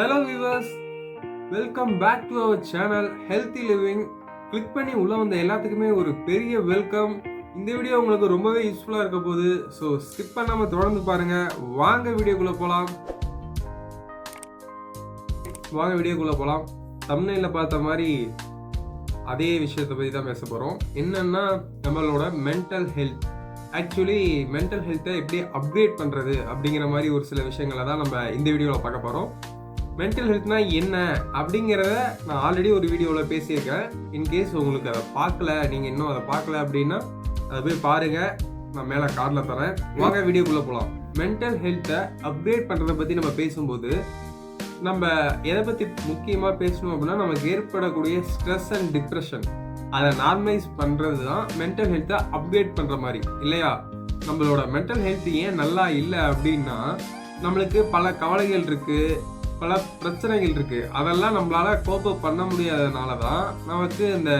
Hello viewers, welcome back to our channel healthy living. Click பண்ணி உள்ள வந்த எல்லாத்துக்குமே ஒரு பெரிய வெல்கம். இந்த வீடியோ உங்களுக்கு ரொம்பவே யூஸ்ஃபுல்லாக இருக்க போகுது. ஸோ ஸ்கிப் பண்ணாமல் தொடர்ந்து பாருங்க. வாங்க வீடியோக்குள்ளே போகலாம். தம்ப்நெயில்ல பார்த்த மாதிரி அதே விஷயத்தை பற்றி தான் பேச போகிறோம். என்னன்னா, நம்மளோட மென்டல் ஹெல்த். ஆக்சுவலி மென்டல் ஹெல்த்தை எப்படி அப்கிரேட் பண்ணுறது அப்படிங்கிற மாதிரி ஒரு சில விஷயங்களை தான் நம்ம இந்த வீடியோவில் பார்க்க போகிறோம். மென்டல் ஹெல்த்னா என்ன அப்படிங்கிறத நான் ஆல்ரெடி ஒரு வீடியோவில் பேசியிருக்கேன். இன்கேஸ் உங்களுக்கு அதை பார்க்கல, நீங்கள் இன்னும் அதை பார்க்கல அப்படின்னா அதை போய் பாருங்கள். நான் மேலே கார்டில் தரேன். வாங்க வீடியோக்குள்ளே போகலாம். மென்டல் ஹெல்த்தை அப்கிரேட் பண்ணுறதை பற்றி நம்ம பேசும்போது நம்ம எதை பற்றி முக்கியமாக பேசணும் அப்படின்னா, நமக்கு ஏற்படக்கூடிய ஸ்ட்ரெஸ் அண்ட் டிப்ரெஷன் அதை நார்மலைஸ் பண்ணுறது தான் மென்டல் ஹெல்த்தை அப்கிரேட் பண்ணுற மாதிரி இல்லையா? நம்மளோட மென்டல் ஹெல்த் ஏன் நல்லா இல்லை அப்படின்னா, நம்மளுக்கு பல கவலைகள் இருக்குது, பல பிரச்சனைகள் இருக்குது. அதெல்லாம் நம்மளால் கோப்பப் பண்ண முடியாததுனால தான் நமக்கு இந்த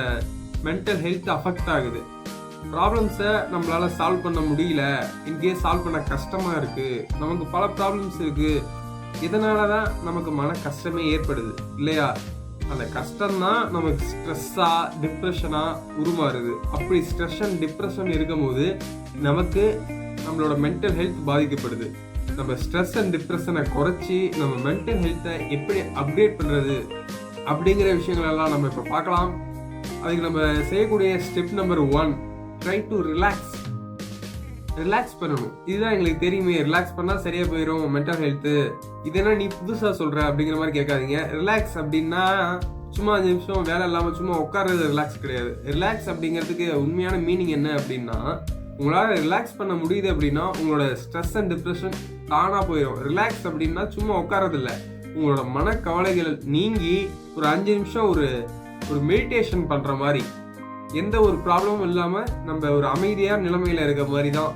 மென்டல் ஹெல்த் அஃபெக்ட் ஆகுது. ப்ராப்ளம்ஸை நம்மளால் சால்வ் பண்ண முடியல, இன்கேஸ் சால்வ் பண்ண கஷ்டமாக இருக்குது, நமக்கு பல ப்ராப்ளம்ஸ் இருக்குது. இதனால தான் நமக்கு மன கஷ்டமே ஏற்படுது இல்லையா? அந்த கஷ்டம்தான் நமக்கு ஸ்ட்ரெஸ்ஸாக டிப்ரெஷனாக உருமாறுது. அப்படி ஸ்ட்ரெஸ் அண்ட் டிப்ரெஷன் இருக்கும்போது நமக்கு நம்மளோட மென்டல் ஹெல்த் பாதிக்கப்படுது. நம்ம ஸ்ட்ரெஸ் அண்ட் டிப்ரெஷனை குறைச்சி நம்ம மென்டல் ஹெல்த்தை எப்படி அப்கிரேட் பண்ணுறது அப்படிங்கிற விஷயங்களெல்லாம் நம்ம இப்போ பார்க்கலாம். அதுக்கு நம்ம செய்யக்கூடிய step number 1, try to relax பண்ணணும். இதுதான் எங்களுக்கு தெரியுமே, ரிலாக்ஸ் பண்ணால் சரியாக போயிடும் மென்டல் ஹெல்த்து. இது என்ன நீ புதுசாக சொல்கிற அப்படிங்கிற மாதிரி கேட்காதீங்க. ரிலாக்ஸ் அப்படின்னா சும்மா 5 நிமிஷம் வேலை இல்லாமல் சும்மா உட்கார்றது ரிலாக்ஸ் கிடையாது. ரிலாக்ஸ் அப்படிங்கிறதுக்கு உண்மையான மீனிங் என்ன அப்படின்னா, உங்களால் ரிலாக்ஸ் பண்ண முடியுது அப்படின்னா உங்களோட ஸ்ட்ரெஸ் அண்ட் டிப்ரெஷன் தானாக போயிடும். ரிலாக்ஸ் அப்படின்னா சும்மா உட்காரதில்லை, உங்களோட மனக்கவலைகள் நீங்கி ஒரு 5 நிமிஷம் ஒரு மெடிடேஷன் பண்ணுற மாதிரி, எந்த ஒரு ப்ராப்ளமும் இல்லாமல் நம்ம ஒரு அமைதியான நிலைமையில் இருக்க மாதிரி தான்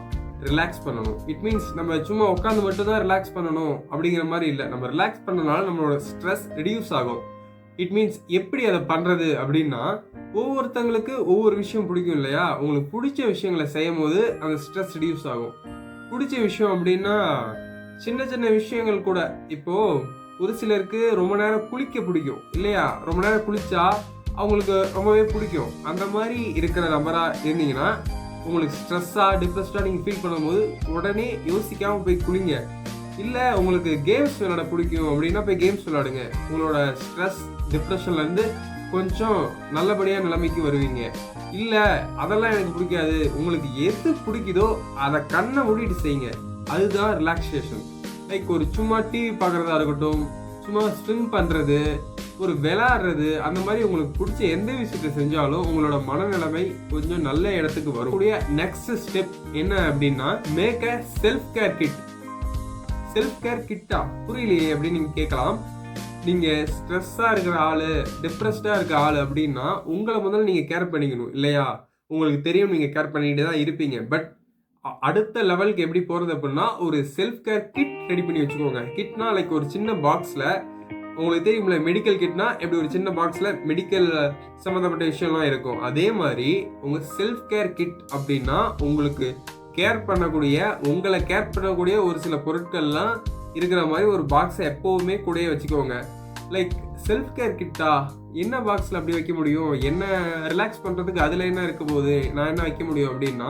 ரிலாக்ஸ் பண்ணணும். இட் மீன்ஸ் நம்ம சும்மா உட்காந்து மட்டும் தான் ரிலாக்ஸ் பண்ணணும் அப்படிங்கிற மாதிரி இல்லை. நம்ம ரிலாக்ஸ் பண்ணனால நம்மளோட ஸ்ட்ரெஸ் ரெடியூஸ் ஆகும். இட் மீன்ஸ் எப்படி அதை பண்ணுறது அப்படின்னா, ஒவ்வொருத்தங்களுக்கு ஒவ்வொரு விஷயம் பிடிக்கும் இல்லையா? உங்களுக்கு பிடிச்ச விஷயங்களை செய்யும் போது அந்த ஸ்ட்ரெஸ் ரெடியூஸ் ஆகும். பிடிச்ச விஷயம் அப்படின்னா சின்ன சின்ன விஷயங்கள் கூட. இப்போது ஒரு சிலருக்கு ரொம்ப நேரம் குளிக்க பிடிக்கும் இல்லையா? ரொம்ப நேரம் குளிச்சா அவங்களுக்கு ரொம்பவே பிடிக்கும். அந்த மாதிரி இருக்கிற நபராக இருந்தீங்கன்னா, உங்களுக்கு ஸ்ட்ரெஸ்ஸாக டிப்ரெஸ்டாக நீங்கள் ஃபீல் பண்ணும்போது உடனே யோசிக்காமல் போய் குளிங்க. இல்லை உங்களுக்கு கேம்ஸ் விளையாட பிடிக்கும் அப்படின்னா போய் கேம்ஸ் விளையாடுங்க. உங்களோட ஸ்ட்ரெஸ் டிப்ரெஷன்லேருந்து கொஞ்சம் நல்லபடியாக நிலைமைக்கு வருவீங்க. இல்லை அதெல்லாம் எனக்கு பிடிக்காது, உங்களுக்கு எது பிடிக்குதோ அதை கண்ணை மூடிட்டு செய்யுங்க. அதுதான் ரிலாக்ஸேஷன். லைக் ஒரு சும்மா டிவி பார்க்குறதா இருக்கட்டும், சும்மா ஸ்விம் பண்ணுறது, ஒரு விளையாடுறது, அந்த மாதிரி உங்களுக்கு பிடிச்ச எந்த விஷயத்தை செஞ்சாலும் உங்களோட மனநிலைமை கொஞ்சம் நல்ல இடத்துக்கு வரக்கூடிய நெக்ஸ்ட் ஸ்டெப் என்ன அப்படின்னா, make a self care kit. Self care கிட்டா புரியலையே அப்படின்னு நீங்கள் கேட்கலாம். நீங்கள் ஸ்ட்ரெஸ்ஸாக இருக்கிற ஆள், டிப்ரெஸ்டாக இருக்கிற ஆள் அப்படின்னா உங்களை முதல்ல நீங்கள் கேர் பண்ணிக்கணும் இல்லையா? உங்களுக்கு தெரியும் நீங்கள் கேர் பண்ணிக்கிட்டு தான் இருப்பீங்க. பட் அடுத்த லெவலுக்கு எப்படி போகிறது அப்படின்னா, ஒரு செல்ஃப் கேர் கிட் ரெடி பண்ணி வச்சுக்கோங்க. கிட்னா லைக் ஒரு சின்ன பாக்ஸில், உங்களுக்கு தெரியும்ல மெடிக்கல் கிட்னா எப்படி ஒரு சின்ன பாக்ஸில் மெடிக்கல் சம்மந்தப்பட்ட விஷயம்லாம் இருக்கும். அதே மாதிரி உங்கள் செல்ஃப் கேர் கிட் அப்படின்னா உங்களுக்கு உங்களை கேர் பண்ணக்கூடிய ஒரு சில பொருட்கள்லாம் இருக்கிற மாதிரி ஒரு பாக்ஸை எப்போவுமே கூடயே வச்சுக்கோங்க. லைக் செல்ஃப் கேர் கிட்டா என்ன பாக்ஸில் அப்படி வைக்க முடியும்? என்ன ரிலாக்ஸ் பண்ணுறதுக்கு அதில் என்ன இருக்க போகுது, நான் என்ன வைக்க முடியும் அப்படின்னா,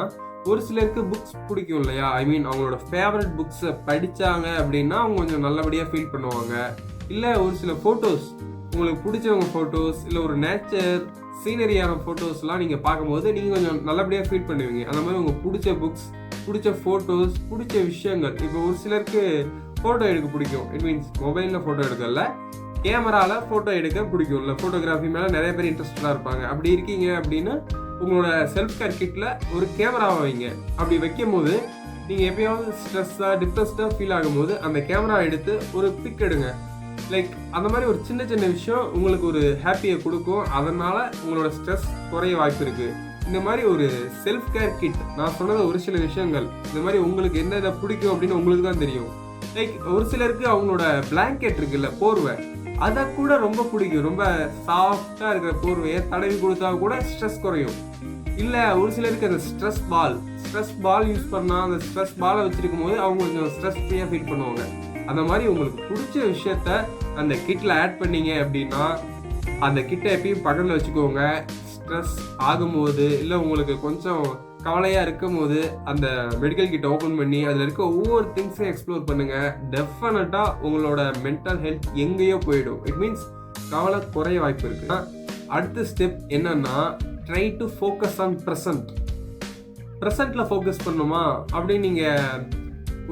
ஒரு சிலருக்கு புக்ஸ் பிடிக்கும் இல்லையா? ஐ மீன் அவங்களோட ஃபேவரட் புக்ஸை படித்தாங்க அப்படின்னா அவங்க கொஞ்சம் நல்லபடியாக ஃபீல் பண்ணுவாங்க. இல்லை ஒரு சில ஃபோட்டோஸ், உங்களுக்கு பிடிச்சவங்க ஃபோட்டோஸ், இல்லை ஒரு நேச்சர் சீனரியான ஃபோட்டோஸ்லாம் நீங்கள் பார்க்கும்போது நீங்கள் கொஞ்சம் நல்லபடியாக ஃபீல் பண்ணுவீங்க. அந்த மாதிரி உங்கள் பிடிச்ச புக்ஸ், பிடிச்ச ஃபோட்டோஸ், பிடிச்ச விஷயங்கள். இப்போ ஒரு சிலருக்கு ஃபோட்டோ எடுக்க பிடிக்கும். இட் மீன்ஸ் மொபைலில் ஃபோட்டோ எடுக்கல, கேமராவில் ஃபோட்டோ எடுக்க பிடிக்கும். இல்லை ஃபோட்டோகிராஃபி மேலே நிறைய பேர் இன்ட்ரெஸ்டடாக இருப்பாங்க. அப்படி இருக்கீங்க அப்படின்னா உங்களோட செல்ஃப் கேர் கிட்டில் ஒரு கேமராவை வைங்க. அப்படி வைக்கும் போது நீங்கள் எப்பயாவது ஸ்ட்ரெஸ்ஸாக டிப்ரெஸ்டாக ஃபீல் ஆகும்போது அந்த கேமரா எடுத்து ஒரு பிக் எடுங்க. லைக் அந்த மாதிரி ஒரு சின்ன சின்ன விஷயம் உங்களுக்கு ஒரு ஹாப்பியை கொடுக்கும். அதனால் உங்களோட ஸ்ட்ரெஸ் குறைய வாய்ப்பு இருக்குது. இந்த மாதிரி ஒரு செல்ஃப் கேர் கிட், நான் சொன்னது ஒரு சில விஷயங்கள். இந்த மாதிரி உங்களுக்கு என்ன பிடிக்கும் அப்படின்னு உங்களுக்கு தான் தெரியும். லைக் ஒரு சிலருக்கு அவங்களோட பிளாங்கெட் இருக்குல்ல, போர்வை, அதை கூட ரொம்ப பிடிக்கும். ரொம்ப சாஃப்டாக இருக்கிற போர்வையை தடவி கொடுத்தா கூட ஸ்ட்ரெஸ் குறையும். இல்லை ஒரு சிலருக்கு அந்த ஸ்ட்ரெஸ் பால் யூஸ் பண்ணால் அந்த ஸ்ட்ரெஸ் பாலை வச்சுருக்கும் போது அவங்க கொஞ்சம் ஸ்ட்ரெஸ் ஃப்ரீயாக ஃபீல் பண்ணுவாங்க. அந்த மாதிரி உங்களுக்கு பிடிச்ச விஷயத்த அந்த கிட்டில் ஆட் பண்ணீங்க அப்படின்னா அந்த கிட்டை எப்பயும் பக்கத்தில் வச்சுக்கோங்க. ஸ்ட்ரெஸ் ஆகும்போது இல்லை உங்களுக்கு கொஞ்சம் கவலையாக இருக்கும் போது அந்த மெடிக்கல் கிட்ட ஓப்பன் பண்ணி அதில் இருக்க ஒவ்வொரு திங்ஸையும் எக்ஸ்ப்ளோர் பண்ணுங்கள். டெஃபினட்டாக உங்களோட மென்டல் ஹெல்த் எங்கேயோ போயிடும். இட் மீன்ஸ் கவலை குறைய வாய்ப்பு இருக்குது. அடுத்த ஸ்டெப் என்னன்னா, ட்ரை டு ஃபோக்கஸ் ஆன் ப்ரெசண்ட்டில் ஃபோக்கஸ் பண்ணுமா அப்படின்னு நீங்கள்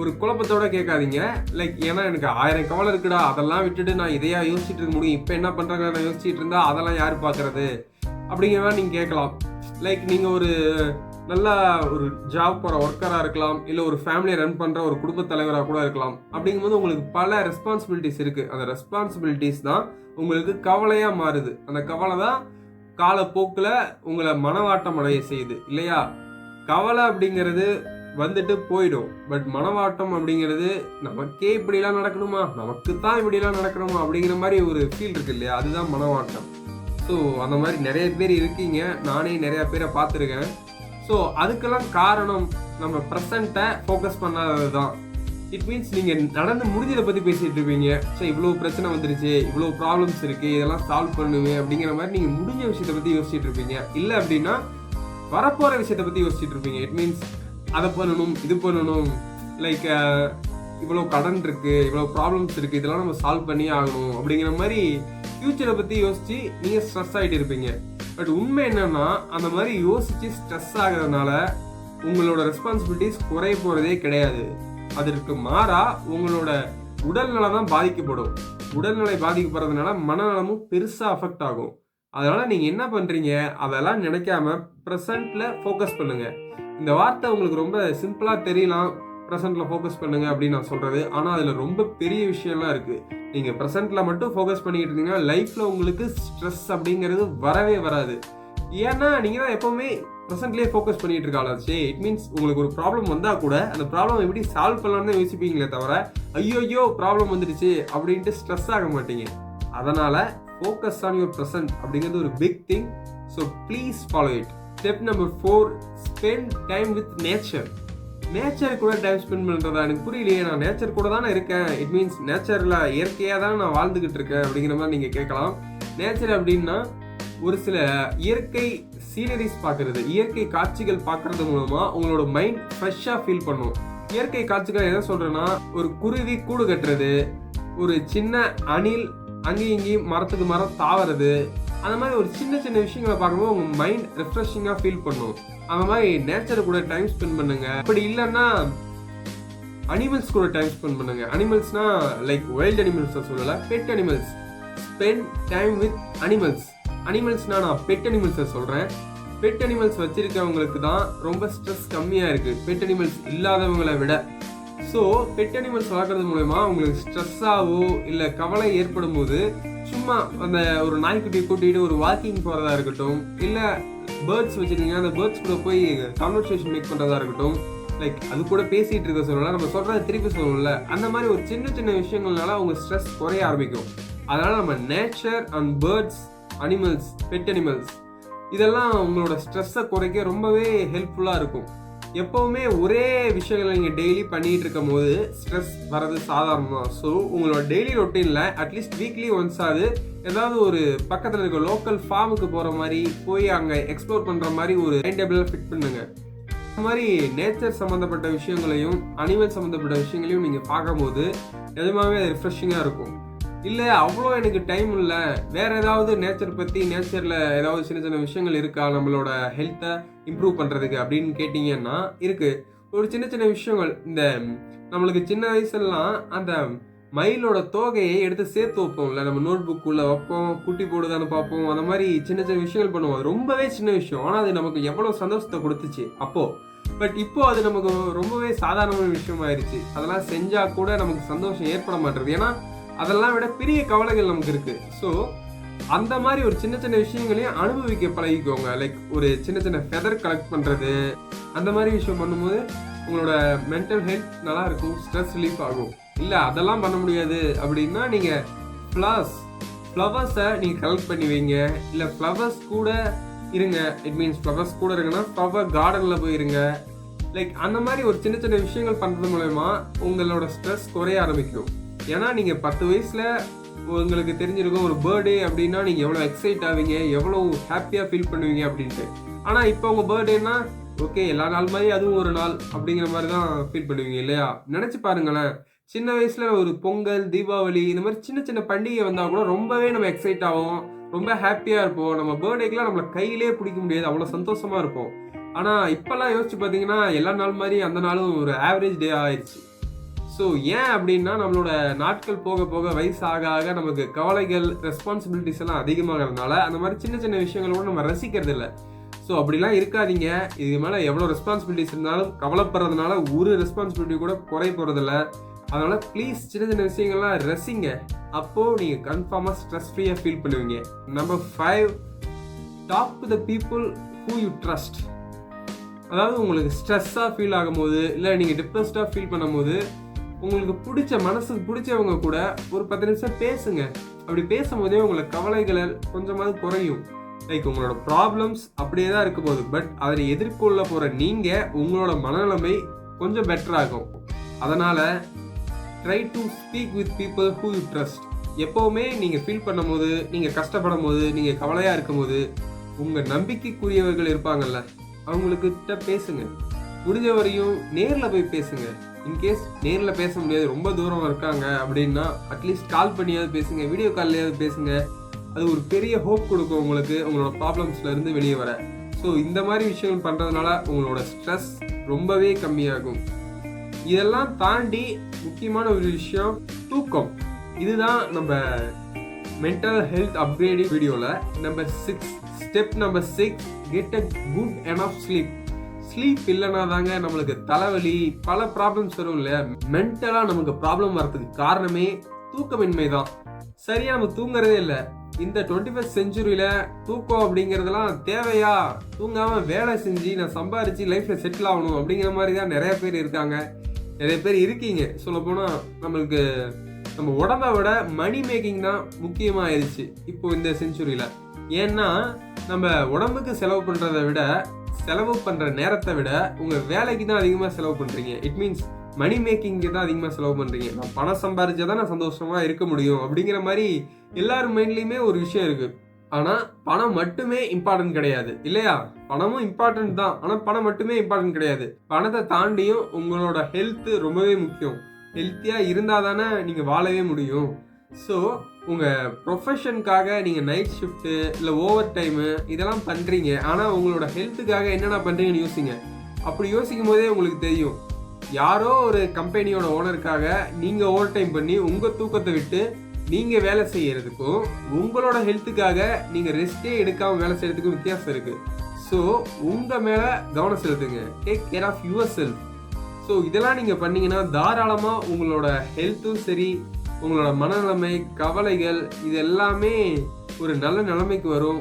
ஒரு குழப்பத்தோட கேட்காதீங்க. லைக் ஏன்னா எனக்கு 1000 கவலை இருக்குடா, அதெல்லாம் விட்டுட்டு நான் இதையா யோசிச்சுட்டு இருக்க முடியும், இப்போ என்ன பண்ணுறாங்க நான் யோசிச்சுட்டு இருந்தா அதெல்லாம் யார் பார்க்கறது அப்படிங்கிற மாதிரி நீங்கள் கேட்கலாம். லைக் நீங்கள் ஒரு நல்லா ஒரு ஜாப் போகிற ஒர்க்கராக இருக்கலாம், இல்லை ஒரு ஃபேமிலியை ரன் பண்ணுற ஒரு குடும்ப தலைவராக கூட இருக்கலாம். அப்படிங்கும்போது உங்களுக்கு பல ரெஸ்பான்சிபிலிட்டிஸ் இருக்குது. அந்த ரெஸ்பான்சிபிலிட்டிஸ் தான் உங்களுக்கு கவலையாக மாறுது. அந்த கவலை தான் காலப்போக்கில் உங்களை மனவாட்டம் அடைய செய்யுது இல்லையா? கவலை அப்படிங்கிறது வந்துட்டு போயிடும். பட் மனவாட்டம் அப்படிங்கிறது நமக்கே இப்படிலாம் நடக்கணுமா, நமக்கு தான் இப்படிலாம் நடக்கணுமா அப்படிங்கிற மாதிரி ஒரு ஃபீல் இருக்கு இல்லையா? அதுதான் மனவாட்டம். ஸோ அந்த மாதிரி நிறைய பேர் இருக்கீங்க, நானே நிறைய பேரை பார்த்துருக்கேன். ஸோ அதுக்கெல்லாம் காரணம் நம்ம ப்ரெசண்ட்டை ஃபோக்கஸ் பண்ணாதது தான். இட் மீன்ஸ் நீங்கள் நடந்து முடிஞ்சதை பற்றி பேசிகிட்டு இருப்பீங்க. ஸோ இவ்வளோ பிரச்சனை வந்துருச்சு, இவ்வளோ ப்ராப்ளம்ஸ் இருக்குது, இதெல்லாம் சால்வ் பண்ணுவேன் அப்படிங்கிற மாதிரி நீங்கள் முடிஞ்ச விஷயத்தை பற்றி யோசிச்சுட்டு இருப்பீங்க. இல்லை அப்படின்னா வரப்போகிற விஷயத்தை பற்றி யோசிச்சுட்டு இருப்பீங்க. இட் மீன்ஸ் அதை பண்ணணும், இது பண்ணணும், லைக் இவ்வளோ கடன் இருக்குது, இவ்வளோ ப்ராப்ளம்ஸ் இருக்குது, இதெல்லாம் நம்ம சால்வ் பண்ணி ஆகணும் அப்படிங்கிற மாதிரி ஃப்யூச்சரை பற்றி யோசித்து நீங்கள் ஸ்ட்ரெஸ் ஆகிட்டு இருப்பீங்க. பட் உண்மை என்னன்னா, அந்த மாதிரி யோசித்து ஸ்ட்ரெஸ் ஆகிறதுனால உங்களோட ரெஸ்பான்சிபிலிட்டிஸ் குறைய போகிறதே கிடையாது. அதற்கு மாறா உங்களோட உடல்நலை தான் பாதிக்கப்படும். உடல்நிலை பாதிக்கப்படுறதுனால மனநலமும் பெருசாக அஃபெக்ட் ஆகும். அதனால் நீங்கள் என்ன பண்ணுறீங்க, அதெல்லாம் நினைக்காம ப்ரெசண்ட்டில் ஃபோக்கஸ் பண்ணுங்கள். இந்த வார்த்தை உங்களுக்கு ரொம்ப சிம்பிளாக தெரியலாம், ப்ரெசண்ட்டில் ஃபோக்கஸ் பண்ணுங்கள் அப்படின்னு நான் சொல்கிறது. ஆனால் அதில் ரொம்ப பெரிய விஷயம்லாம் இருக்குது. நீங்கள் ப்ரெசண்ட்டில் மட்டும் ஃபோக்கஸ் பண்ணிக்கிட்டு இருந்தீங்கன்னா லைஃப்பில் உங்களுக்கு ஸ்ட்ரெஸ் அப்படிங்கிறது வரவே வராது. ஏன்னா நீங்கள் தான் எப்போவுமே ப்ரெசென்ட்லேயே ஃபோக்கஸ் பண்ணிட்டு இருக்காளாச்சே. இட் மீன்ஸ் உங்களுக்கு ஒரு ப்ராப்ளம் வந்தால் கூட அந்த ப்ராப்ளம் எப்படி சால்வ் பண்ணலாம்னு யோசிப்பீங்களே தவிர ஐயோ ப்ராப்ளம் வந்துடுச்சு அப்படின்ட்டு ஸ்ட்ரெஸ் ஆக மாட்டீங்க. அதனால் ஃபோக்கஸ் ஆன் யுவர் ப்ரெசன்ட் அப்படிங்கிறது ஒரு big thing. So please follow it. Step number 4, spend time with nature. Nature கூட டைம் ஸ்பெண்ட் பண்ணுறதா எனக்கு புரியலையே, நான் நேச்சர் கூட தானே இருக்கேன், இட் மீன்ஸ் நேச்சரில் இயற்கையாக தானே நான் வாழ்ந்துக்கிட்டு இருக்கேன் அப்படிங்கிற மாதிரி நீங்கள் கேட்கலாம். நேச்சர் அப்படின்னா ஒரு சில இயற்கை சீனரிஸ் பார்க்குறது, இயற்கை காட்சிகள் பார்க்குறது மூலமாக உங்களோட மைண்ட் ஃப்ரெஷ்ஷாக ஃபீல் பண்ணும். இயற்கை காட்சிகள் எதை சொல்கிறேன்னா, ஒரு குருவி கூடு கட்டுறது, ஒரு சின்ன அணில் அங்கேயும் இங்கேயும் மரத்துக்கு மரம் தாவறது, அந்த மாதிரி ஒரு சின்ன சின்ன விஷயங்களை பார்க்கும்போது உங்கள் மைண்ட் ரெஃப்ரெஷிங்காக ஃபீல் பண்ணும். அந்த மாதிரி நேச்சர் கூட டைம் ஸ்பெண்ட் பண்ணுங்க. அப்படி இல்லைன்னா அனிமல்ஸ் கூட டைம் ஸ்பெண்ட் பண்ணுங்க. அனிமல்ஸ்னா லைக் வைல்ட் அனிமல்ஸ் சொல்லலை, pet animals. Spend time with animals. அனிமல்ஸ்னா நான் பெட் அனிமல்ஸை சொல்கிறேன். பெட் அனிமல்ஸ் வச்சிருக்கவங்களுக்கு தான் ரொம்ப ஸ்ட்ரெஸ் கம்மியாக இருக்குது பெட் அனிமல்ஸ் இல்லாதவங்களை விட. ஸோ பெட் அனிமல்ஸ் வளர்க்குறது மூலமா உங்களுக்கு ஸ்ட்ரெஸ்ஸாவோ இல்லை கவலை ஏற்படும் போது சும்மா அந்த ஒரு நாய்க்குட்டியை கூட்டிகிட்டு ஒரு வாக்கிங் போகிறதா இருக்கட்டும், இல்லை பேர்ட்ஸ் வச்சுருக்கீங்க அந்த பேர்ட்ஸ் கூட போய் கான்வர்சேஷன் மேக் பண்ணுறதா இருக்கட்டும், லைக் அது கூட பேசிகிட்டு இருக்க சொல்லலாம், நம்ம சொல்கிறத திருப்பி சொல்லணும்ல, அந்த மாதிரி ஒரு சின்ன சின்ன விஷயங்கள்னால உங்கள் ஸ்ட்ரெஸ் குறைய ஆரம்பிக்கும். அதனால் நம்ம nature and birds, animals, pet animals இதெல்லாம் உங்களோட ஸ்ட்ரெஸ்ஸை குறைக்க ரொம்பவே ஹெல்ப்ஃபுல்லாக இருக்கும். எப்போவுமே ஒரே விஷயங்களை நீங்கள் டெய்லி பண்ணிகிட்டு இருக்கும் போது ஸ்ட்ரெஸ் வர்றது சாதாரணம் தான். ஸோ உங்களோட டெய்லி ரொட்டீனில் அட்லீஸ்ட் வீக்லி ஒன்ஸ் ஆகுது ஏதாவது ஒரு பக்கத்தில் இருக்க லோக்கல் ஃபார்முக்கு போகிற மாதிரி போய் அங்கே எக்ஸ்ப்ளோர் பண்ணுற மாதிரி ஒரு டைம் டேபிளாக ஃபிட் பண்ணுங்க. இந்த மாதிரி நேச்சர் சம்மந்தப்பட்ட விஷயங்களையும் அனிமல் சம்மந்தப்பட்ட விஷயங்களையும் நீங்கள் பார்க்கும்போது நிஜமாகவே அது ரிஃப்ரெஷிங்காக இருக்கும். இல்லை அவ்வளோ எனக்கு டைம் இல்லை, வேறு ஏதாவது நேச்சர் பற்றி நேச்சரில் ஏதாவது சின்ன சின்ன விஷயங்கள் இருக்கா நம்மளோட ஹெல்த்தை இம்ப்ரூவ் பண்ணுறதுக்கு அப்படின்னு கேட்டிங்கன்னா இருக்குது. ஒரு சின்ன சின்ன விஷயங்கள், இந்த நம்மளுக்கு சின்ன வயசுலாம் அந்த மயிலோட தோகையை எடுத்து சேர்த்து வைப்போம்ல, நம்ம நோட் புக்குள்ளே வைப்போம், குட்டி போடுதான்னு பார்ப்போம், அந்த மாதிரி சின்ன சின்ன விஷயங்கள் பண்ணுவோம். அது ரொம்பவே சின்ன விஷயம், ஆனால் அது நமக்கு எவ்வளோ சந்தோஷத்தை கொடுத்துச்சு அப்போது. பட் இப்போது அது நமக்கு ரொம்பவே சாதாரணமான விஷயமாயிருச்சு. அதெல்லாம் செஞ்சால் கூட நமக்கு சந்தோஷம் ஏற்பட மாட்டேங்குது, ஏன்னா அதெல்லாம் விட பெரிய கவலைகள் நமக்கு இருக்குது. ஸோ அந்த மாதிரி ஒரு சின்ன சின்ன விஷயங்களையும் அனுபவிக்க பழகிக்கோங்க. லைக் ஒரு சின்ன சின்ன ஃபெதர் கலெக்ட் பண்ணுறது, அந்த மாதிரி விஷயம் பண்ணும்போது உங்களோட மென்டல் ஹெல்த் நல்லா இருக்கும், ஸ்ட்ரெஸ் ரிலீஃப் ஆகும். இல்லை அதெல்லாம் பண்ண முடியாது அப்படின்னா நீங்கள் ஃப்ளவர்ஸை நீங்கள் கலெக்ட் பண்ணி வைங்க, இல்லை ஃப்ளவர்ஸ் கூட இருங்க. இட் மீன்ஸ் ஃப்ளவர்ஸ் கூட இருக்குன்னா ஃப்ளவர் கார்டனில் போயிருங்க. லைக் அந்த மாதிரி ஒரு சின்ன சின்ன விஷயங்கள் பண்ணுறது மூலமா உங்களோட ஸ்ட்ரெஸ் குறைய ஆரம்பிக்கும். ஏன்னா நீங்கள் 10 வயசில் உங்களுக்கு தெரிஞ்சிருக்கும் ஒரு பர்த்டே அப்படின்னா நீங்கள் எவ்வளோ எக்ஸைட் ஆவீங்க, எவ்வளோ ஹாப்பியாக ஃபீல் பண்ணுவீங்க அப்படின்ட்டு. ஆனால் இப்போ உங்கள் பர்த்டேன்னா ஓகே எல்லா நாள் மாதிரி அதுவும் ஒரு நாள் அப்படிங்கிற மாதிரி தான் ஃபீல் பண்ணுவீங்க இல்லையா? நினச்சி பாருங்களேன், சின்ன வயசில் ஒரு பொங்கல், தீபாவளி இந்த மாதிரி சின்ன சின்ன பண்டிகை வந்தால் கூட ரொம்பவே நம்ம எக்ஸைட் ஆகும், ரொம்ப ஹாப்பியாக இருப்போம். நம்ம பர்த்டேக்கெலாம் நம்மளை கையிலே பிடிக்க முடியாது, அவ்வளோ சந்தோஷமாக இருப்போம். ஆனால் இப்போல்லாம் யோசிச்சு பார்த்தீங்கன்னா எல்லா நாள் மாதிரி அந்த நாளும் ஒரு ஆவரேஜ் டே ஆயிடுச்சு. ஸோ ஏன் அப்படின்னா நம்மளோட நாட்கள் போக போக வயசு ஆக ஆக நமக்கு கவலைகள், ரெஸ்பான்சிபிலிட்டிஸ் எல்லாம் அதிகமாகிறதுனால அந்த மாதிரி சின்ன சின்ன விஷயங்களோட நம்ம ரசிக்கிறது இல்லை. ஸோ அப்படிலாம் இருக்காதீங்க. இதுக்கு மேலே எவ்வளோ ரெஸ்பான்சிபிலிட்டிஸ் இருந்தாலும் கவலைப்படுறதுனால ஒரு ரெஸ்பான்சிபிலிட்டி கூட குறை போகிறதில்ல. அதனால் ப்ளீஸ் சின்ன சின்ன விஷயங்கள்லாம் ரசிங்க. அப்போது நீங்கள் கன்ஃபார்மாக ஸ்ட்ரெஸ் ஃப்ரீயாக ஃபீல் பண்ணுவீங்க. Number 5, talk to the people who you trust. அதாவது உங்களுக்கு ஸ்ட்ரெஸ்ஸாக ஃபீல் ஆகும்போது, இல்லை நீங்கள் டிப்ரெஸ்டாக ஃபீல் பண்ணும்போது உங்களுக்கு பிடிச்ச மனசுக்கு பிடிச்சவங்க கூட ஒரு 10 நிமிஷம் பேசுங்க. அப்படி பேசும்போதே உங்களை கவலைகளை கொஞ்சமாவது குறையும். லைக் உங்களோட ப்ராப்ளம்ஸ் அப்படியே தான் இருக்க போகுது, பட் அதை எதிர்கொள்ள போகிற நீங்கள் உங்களோட மனநிலைமை கொஞ்சம் பெட்டராகும். அதனால் try to speak with people who you trust. எப்போவுமே நீங்கள் ஃபீல் பண்ணும் போது, நீங்கள் கஷ்டப்படும் போது, நீங்கள் கவலையாக இருக்கும் போது உங்கள் நம்பிக்கைக்குரியவர்கள் இருப்பாங்கல்ல, அவங்களுக்கிட்ட பேசுங்க. முடிஞ்ச வரையும் நேரில் போய் பேசுங்க. இன்கேஸ் நேரில் பேச முடியாது, ரொம்ப தூரம் இருக்காங்க அப்படின்னா அட்லீஸ்ட் கால் பண்ணியாவது பேசுங்க, வீடியோ கால்லையாவது பேசுங்க. அது ஒரு பெரிய ஹோப் கொடுக்கும் உங்களுக்கு, உங்களோட ப்ராப்ளம்ஸ்லேருந்து வெளியே வர. ஸோ இந்த மாதிரி விஷயங்கள் பண்ணுறதுனால உங்களோட ஸ்ட்ரெஸ் ரொம்பவே கம்மியாகும். இதெல்லாம் தாண்டி முக்கியமான ஒரு விஷயம் தூக்கம். இதுதான் நம்ம மென்டல் ஹெல்த் அப்கிரேடிங் வீடியோவில் step number 6, get a good enough sleep. Sleep இல்லைனா தாங்க நம்மளுக்கு தலைவலி, பல ப்ராப்ளம்ஸ் வரும் இல்லையா? மென்டலாக நமக்கு ப்ராப்ளம் வர்றதுக்கு காரணமே தூக்கமின்மை தான். சரியாக நம்ம தூங்குறதே இல்லை. இந்த 21st செஞ்சுரியில் தூக்கம் அப்படிங்கிறதுலாம் தேவையா? தூங்காமல் வேலை செஞ்சு நான் சம்பாரித்து லைஃப்பில் செட்டில் ஆகணும் அப்படிங்கிற மாதிரி தான் நிறைய பேர் இருக்காங்க, நிறைய பேர் இருக்கீங்க. சொல்லப்போனால் நம்மளுக்கு நம்ம உடம்பை விட மணி மேக்கிங் தான் முக்கியமாக ஆயிடுச்சு இப்போ இந்த செஞ்சுரியில். ஏன்னா நம்ம உடம்புக்கு செலவு பண்ணுறதை விட, செலவு பண்ணுற நேரத்தை விட உங்கள் வேலைக்கு தான் அதிகமாக செலவு பண்ணுறீங்க. இட் மீன்ஸ் மணி மேக்கிங்க்கு தான் அதிகமாக செலவு பண்ணுறீங்க. நான் பணம் சம்பாரிச்சா தான் நான் சந்தோஷமாக இருக்க முடியும் அப்படிங்கிற மாதிரி எல்லார் மைண்ட்லேயுமே ஒரு விஷயம் இருக்குது. ஆனால் பணம் மட்டுமே இம்பார்ட்டன்ட் கிடையாது இல்லையா? பணமும் இம்பார்ட்டன்ட் தான், ஆனால் பணம் மட்டுமே இம்பார்ட்டன்ட் கிடையாது. பணத்தை தாண்டியும் உங்களோட ஹெல்த்து ரொம்பவே முக்கியம். ஹெல்த்தியாக இருந்தால் தானே நீங்கள் வாழவே முடியும். ஸோ உங்கள் ப்ரொஃபஷனுக்காக நீங்கள் நைட் ஷிஃப்ட்டு இல்லை ஓவர் டைமு இதெல்லாம் பண்ணுறீங்க, ஆனால் உங்களோட ஹெல்த்துக்காக என்னென்ன பண்ணுறீங்கன்னு யோசிங்க. அப்படி யோசிக்கும் போதே உங்களுக்கு தெரியும், யாரோ ஒரு கம்பெனியோட ஓனருக்காக நீங்கள் ஓவர் டைம் பண்ணி உங்கள் தூக்கத்தை விட்டு நீங்கள் வேலை செய்யறதுக்கும், உங்களோட ஹெல்த்துக்காக நீங்கள் ரெஸ்ட்டே எடுக்காமல் வேலை செய்யறதுக்கும் வித்தியாசம் இருக்குது. ஸோ உங்கள் மேலே கவனம் செலுத்துங்க. Take care of yourself. So இதெல்லாம் நீங்கள் பண்ணீங்கன்னா தாராளமாக உங்களோட ஹெல்த்தும் சரி, உங்களோட மனநிலைமை, கவலைகள் இது எல்லாமே ஒரு நல்ல நிலைமைக்கு வரும்.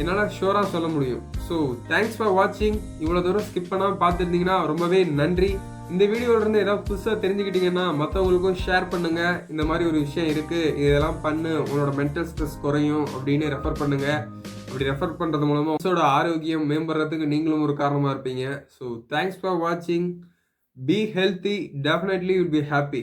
என்னால் ஷோராக சொல்ல முடியும். ஸோ தேங்க்ஸ் ஃபார் வாட்சிங். இவ்வளோ தூரம் ஸ்கிப் பண்ணாமல் பார்த்துருந்தீங்கன்னா ரொம்பவே நன்றி. இந்த வீடியோவிலேருந்து ஏதாவது புதுசாக தெரிஞ்சுக்கிட்டீங்கன்னா மற்றவங்களுக்கும் ஷேர் பண்ணுங்கள். இந்த மாதிரி ஒரு விஷயம் இருக்குது, இதெல்லாம் பண்ணு, உங்களோட மென்டல் ஸ்ட்ரெஸ் குறையும் அப்படின்னு ரெஃபர் பண்ணுங்கள். அப்படி ரெஃபர் பண்ணுறது மூலமாக உங்களோட ஆரோக்கியம் மேம்படுறதுக்கு நீங்களும் ஒரு காரணமாக இருப்பீங்க. ஸோ தேங்க்ஸ் ஃபார் வாட்சிங். Be healthy, definitely you'll be happy.